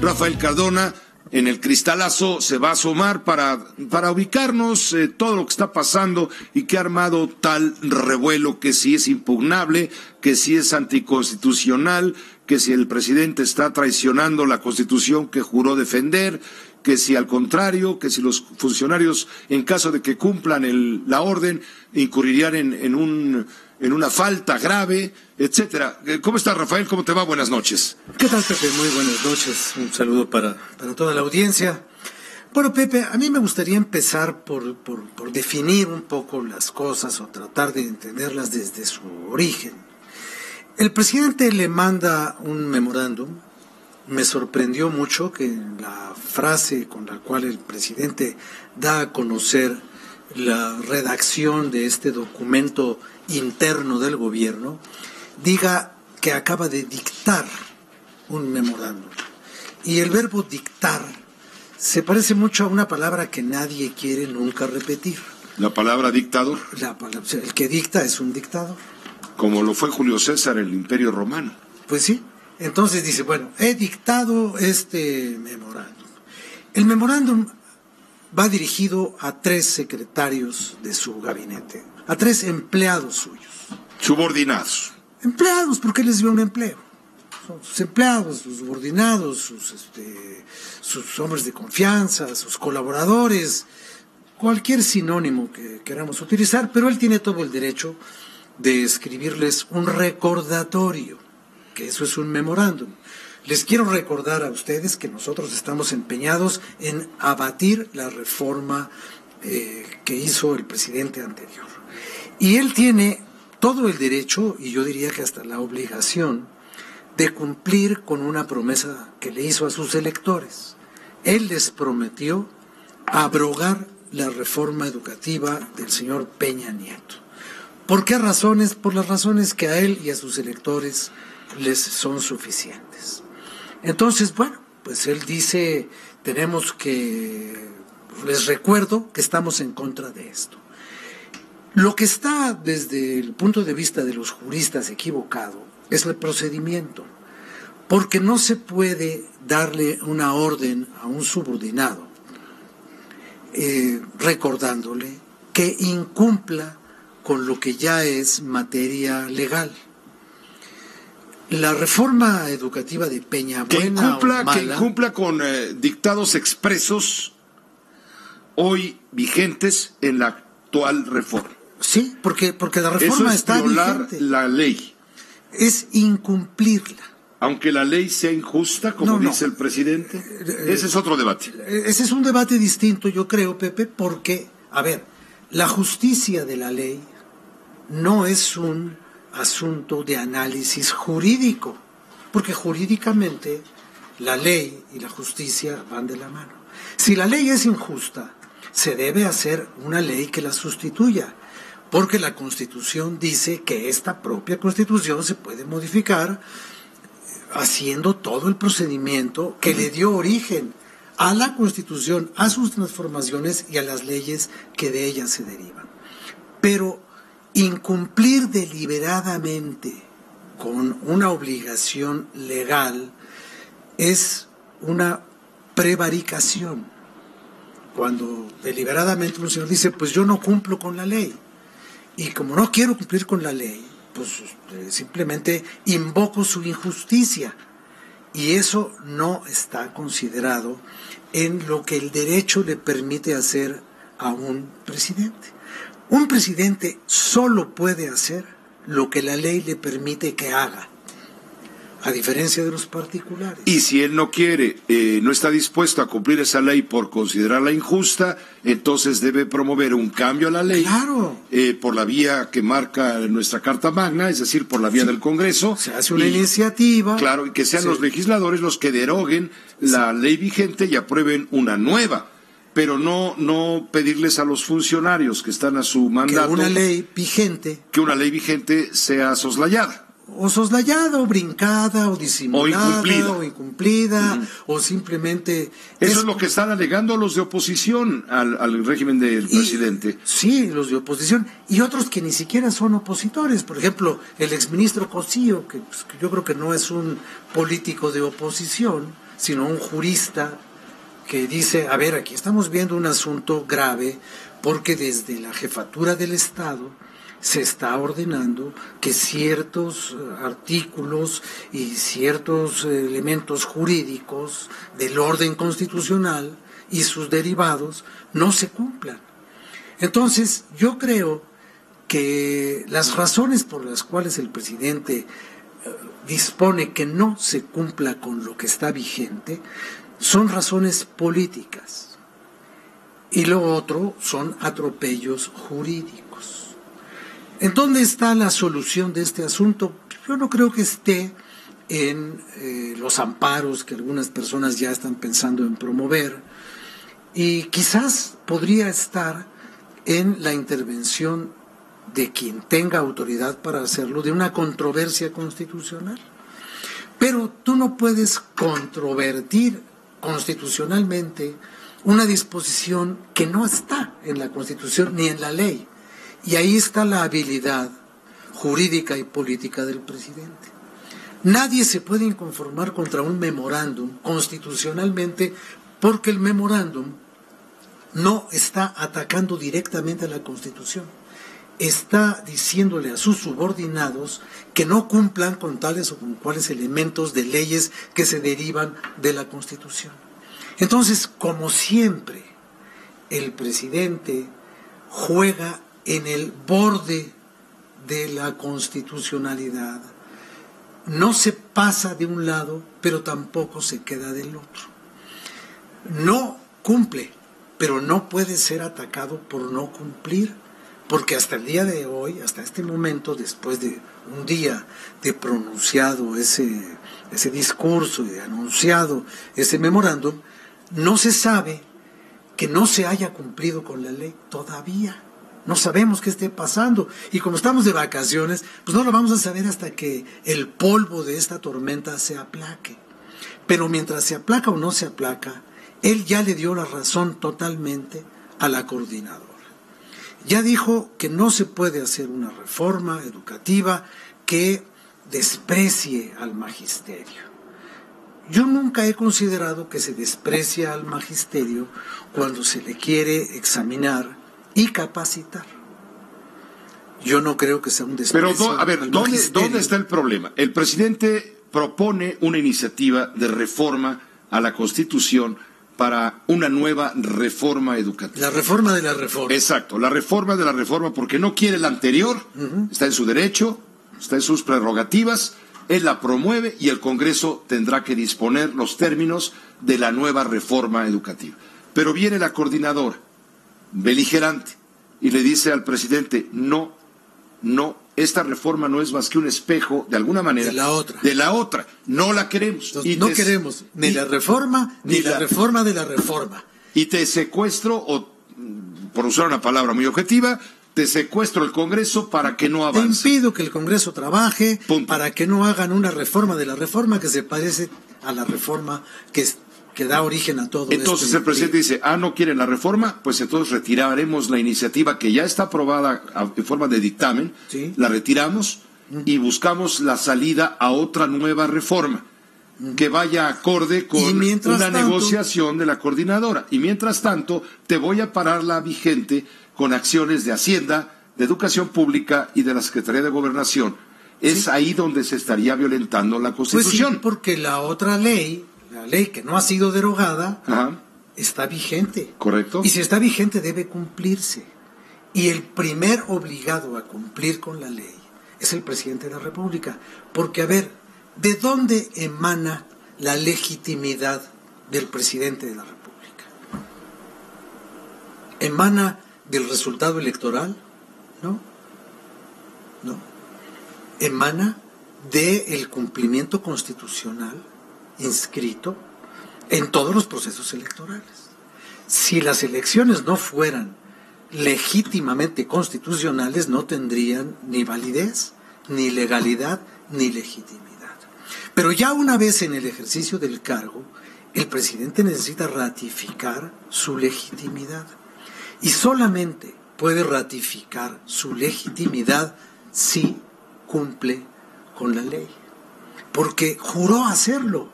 Rafael Cardona en el cristalazo se va a asomar para ubicarnos todo lo que está pasando y que ha armado tal revuelo, que si es impugnable, que si es anticonstitucional, que si el presidente está traicionando la Constitución que juró defender, que si al contrario, que si los funcionarios, en caso de que cumplan la orden, incurrirían en una falta grave, etcétera. ¿Cómo estás, Rafael? ¿Cómo te va? Buenas noches. ¿Qué tal, Pepe? Muy buenas noches. Un saludo para toda la audiencia. Bueno, Pepe, a mí me gustaría empezar por definir un poco las cosas o tratar de entenderlas desde su origen. El presidente le manda un memorándum. Me sorprendió mucho que la frase con la cual el presidente da a conocer la redacción de este documento interno del gobierno diga que acaba de dictar un memorándum. Y el verbo dictar se parece mucho a una palabra que nadie quiere nunca repetir. ¿La palabra dictador? El que dicta es un dictador. Como lo fue Julio César en el Imperio Romano. Pues sí. Entonces dice, bueno, he dictado este memorándum. El memorándum va dirigido a 3 secretarios de su gabinete, a 3 empleados suyos. Subordinados. Empleados, porque les dio un empleo. Son sus empleados, sus subordinados, sus hombres de confianza, sus colaboradores, cualquier sinónimo que queramos utilizar, pero él tiene todo el derecho de escribirles un recordatorio, que eso es un memorándum. Les quiero recordar a ustedes que nosotros estamos empeñados en abatir la reforma que hizo el presidente anterior. Y él tiene todo el derecho, y yo diría que hasta la obligación, de cumplir con una promesa que le hizo a sus electores. Él les prometió abrogar la reforma educativa del señor Peña Nieto. ¿Por qué razones? Por las razones que a él y a sus electores les son suficientes. Entonces, bueno, pues él dice, les recuerdo que estamos en contra de esto. Lo que está desde el punto de vista de los juristas equivocado es el procedimiento, porque no se puede darle una orden a un subordinado recordándole que incumpla con lo que ya es materia legal. La reforma educativa de Peña, que incumpla con dictados expresos hoy vigentes en la actual reforma. Sí, porque la reforma está vigente. Eso es violar la ley. Es incumplirla. Aunque la ley sea injusta, como dice el presidente, ese es otro debate. Ese es un debate distinto, yo creo, Pepe, porque, a ver, la justicia de la ley no es un asunto de análisis jurídico, porque jurídicamente la ley y la justicia van de la mano. Si la ley es injusta, se debe hacer una ley que la sustituya, porque la Constitución dice que esta propia Constitución se puede modificar haciendo todo el procedimiento que le dio origen a la Constitución, a sus transformaciones y a las leyes que de ellas se derivan. Pero incumplir deliberadamente con una obligación legal es una prevaricación. Cuando deliberadamente un señor dice, pues yo no cumplo con la ley, y como no quiero cumplir con la ley, pues simplemente invoco su injusticia, y eso no está considerado en lo que el derecho le permite hacer a un presidente. Un presidente solo puede hacer lo que la ley le permite que haga, a diferencia de los particulares. Y si él no quiere, no está dispuesto a cumplir esa ley por considerarla injusta, entonces debe promover un cambio a la ley. Claro. Por la vía que marca nuestra Carta Magna, es decir, por la vía del Congreso. Se hace una iniciativa. Claro, y que sean los legisladores los que deroguen la ley vigente y aprueben una nueva. Pero no pedirles a los funcionarios que están a su mandato que una ley vigente sea soslayada. O soslayada, o brincada, o disimulada, o incumplida, o simplemente... Eso es lo que están alegando los de oposición al régimen del presidente. Sí, los de oposición, y otros que ni siquiera son opositores. Por ejemplo, el exministro Cosío, que yo creo que no es un político de oposición, sino un jurista que dice, a ver, aquí estamos viendo un asunto grave porque desde la jefatura del Estado se está ordenando que ciertos artículos y ciertos elementos jurídicos del orden constitucional y sus derivados no se cumplan. Entonces, yo creo que las razones por las cuales el presidente dispone que no se cumpla con lo que está vigente son razones políticas y lo otro son atropellos jurídicos. ¿En dónde está la solución de este asunto? Yo no creo que esté en los amparos que algunas personas ya están pensando en promover, y quizás podría estar en la intervención de quien tenga autoridad para hacerlo, de una controversia constitucional. Pero tú no puedes controvertir constitucionalmente una disposición que no está en la Constitución ni en la ley. Y ahí está la habilidad jurídica y política del presidente. Nadie se puede inconformar contra un memorándum constitucionalmente, porque el memorándum no está atacando directamente a la Constitución. Está diciéndole a sus subordinados que no cumplan con tales o con cuales elementos de leyes que se derivan de la Constitución. Entonces, como siempre, el presidente juega en el borde de la constitucionalidad. No se pasa de un lado, pero tampoco se queda del otro. No cumple, pero no puede ser atacado por no cumplir, porque hasta el día de hoy, hasta este momento, después de un día de pronunciado ese discurso y de anunciado ese memorándum, no se sabe que no se haya cumplido con la ley todavía. No sabemos qué esté pasando, y como estamos de vacaciones, pues no lo vamos a saber hasta que el polvo de esta tormenta se aplaque. Pero mientras se aplaca o no se aplaca, él ya le dio la razón totalmente a la coordinadora. Ya dijo que no se puede hacer una reforma educativa que desprecie al magisterio. Yo nunca he considerado que se desprecia al magisterio cuando se le quiere examinar y capacitar. Yo no creo que sea un desprecio. Pero, a ver, ¿dónde está el problema? El presidente propone una iniciativa de reforma a la Constitución para una nueva reforma educativa. La reforma de la reforma. Exacto, la reforma de la reforma, porque no quiere la anterior, está en su derecho, está en sus prerrogativas, él la promueve y el Congreso tendrá que disponer los términos de la nueva reforma educativa. Pero viene la coordinadora, beligerante, y le dice al presidente, no, esta reforma no es más que un espejo, de alguna manera, de la otra, no la queremos. Entonces, no queremos ni la reforma, ni la reforma de la reforma. Y te secuestro, o por usar una palabra muy objetiva, te secuestro el Congreso para que no avance. Te impido que el Congreso trabaje, punto, para que no hagan una reforma de la reforma que se parece a la reforma que da origen a todo esto. Entonces el presidente dice, no quieren la reforma, pues entonces retiraremos la iniciativa que ya está aprobada en forma de dictamen, ¿sí? La retiramos y buscamos la salida a otra nueva reforma que vaya acorde con una negociación de la coordinadora. Y mientras tanto, te voy a parar la vigente con acciones de Hacienda, de Educación Pública y de la Secretaría de Gobernación. Es ahí donde se estaría violentando la Constitución. Pues sí, porque la otra ley, la ley que no ha sido derogada, está vigente. Correcto. Y si está vigente debe cumplirse. Y el primer obligado a cumplir con la ley es el presidente de la República. Porque, a ver, ¿de dónde emana la legitimidad del presidente de la República? ¿Emana del resultado electoral? No. Emana del cumplimiento constitucional inscrito en todos los procesos electorales. Si las elecciones no fueran legítimamente constitucionales, no tendrían ni validez, ni legalidad, ni legitimidad. Pero ya una vez en el ejercicio del cargo, el presidente necesita ratificar su legitimidad. Y solamente puede ratificar su legitimidad si cumple con la ley. Porque juró hacerlo.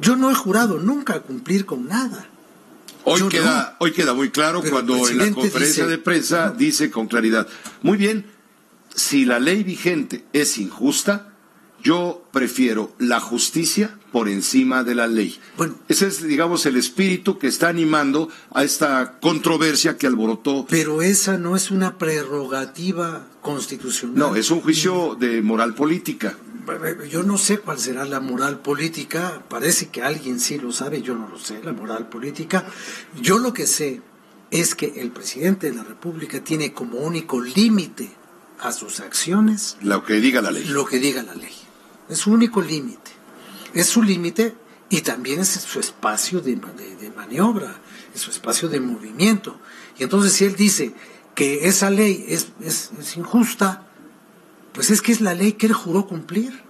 Yo no he jurado nunca a cumplir con nada. Hoy queda muy claro cuando en la conferencia de prensa dice con claridad, muy bien, si la ley vigente es injusta, yo prefiero la justicia por encima de la ley. Bueno, ese es, digamos, el espíritu que está animando a esta controversia que alborotó. Pero esa no es una prerrogativa constitucional. No, es un juicio de moral política. Yo no sé cuál será la moral política, parece que alguien sí lo sabe, yo no lo sé, la moral política. Yo lo que sé es que el presidente de la República tiene como único límite a sus acciones lo que diga la ley. Lo que diga la ley. Es su único límite. Es su límite y también es su espacio de maniobra, es su espacio de movimiento. Y entonces si él dice que esa ley es injusta, pues es que es la ley que él juró cumplir.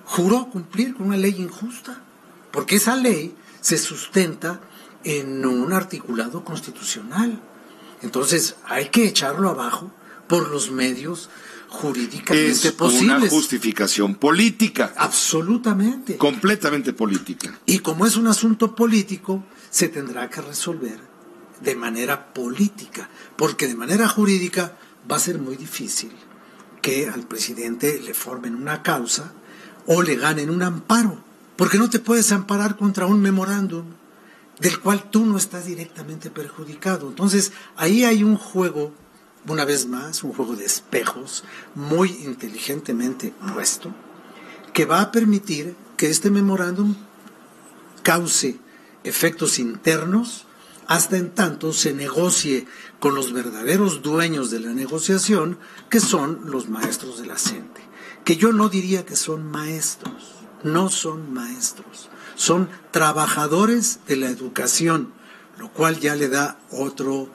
Juró cumplir con una ley injusta. Porque esa ley se sustenta en un articulado constitucional. Entonces hay que echarlo abajo por los medios jurídicamente posibles. Es una justificación política. Absolutamente. Completamente política. Y como es un asunto político, se tendrá que resolver de manera política. Porque de manera jurídica va a ser muy difícil que al presidente le formen una causa o le ganen un amparo, porque no te puedes amparar contra un memorándum del cual tú no estás directamente perjudicado. Entonces, ahí hay un juego, una vez más, un juego de espejos muy inteligentemente puesto, que va a permitir que este memorándum cause efectos internos hasta en tanto se negocie con los verdaderos dueños de la negociación, que son los maestros de la CENTE. Que yo no diría que son maestros, no son maestros, son trabajadores de la educación, lo cual ya le da otro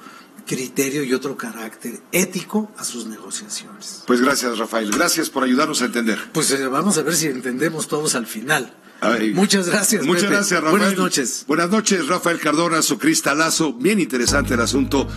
criterio y otro carácter ético a sus negociaciones. Pues gracias, Rafael, gracias por ayudarnos a entender. Pues vamos a ver si entendemos todos al final. Ay, muchas gracias. Muchas Pepe. gracias, Rafael. Buenas noches. Buenas noches, Rafael Cardona, su cristalazo. Bien interesante el asunto.